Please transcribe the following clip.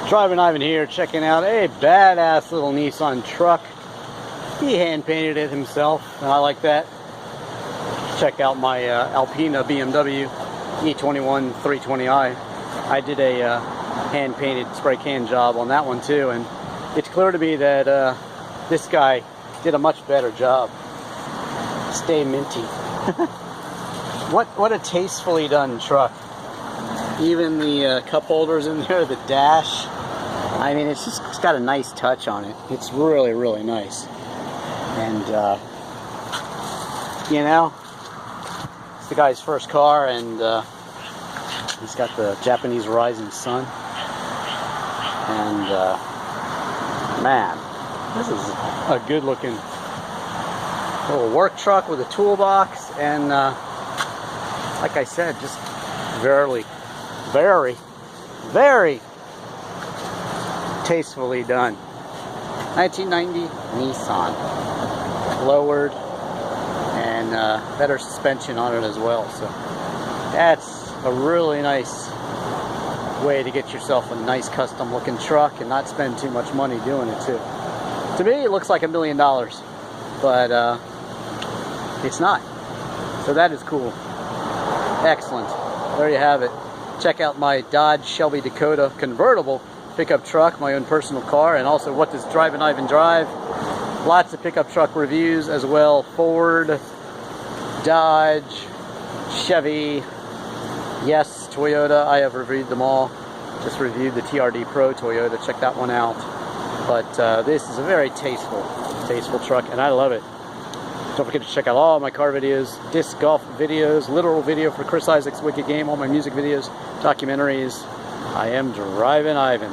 Driving Ivan here, checking out a badass little Nissan truck. He hand painted it himself, and I like that. Check out my Alpina BMW E21 320i. I did a hand painted spray can job on that one too, and it's clear to me that this guy did a much better job. Stay minty. What a tastefully done truck. Even the cup holders in there, the dash. I mean, it's got a nice touch on it. It's really, really nice. And, you know, it's the guy's first car, and he's got the Japanese rising sun. And, man, this is a good-looking little work truck with a toolbox. And, like I said, just very, very tastefully done. 1990 Nissan. Lowered and better suspension on it as well. So that's a really nice way to get yourself a nice custom looking truck and not spend too much money doing it too. To me, it looks like $1 million, but it's not. So that is cool. Excellent. There you have it. Check out my Dodge Shelby Dakota convertible pickup truck, my own personal car, and also what does Drivin' Ivan drive. Lots of pickup truck reviews as well. Ford, Dodge, Chevy, yes, Toyota. I have reviewed them all. Just reviewed the TRD Pro Toyota. Check that one out. But this is a very tasteful truck, and I love it. Don't forget to check out all my car videos, disc golf videos, literal video for Chris Isaac's Wicked Game, all my music videos, documentaries. I am Drivin' Ivan.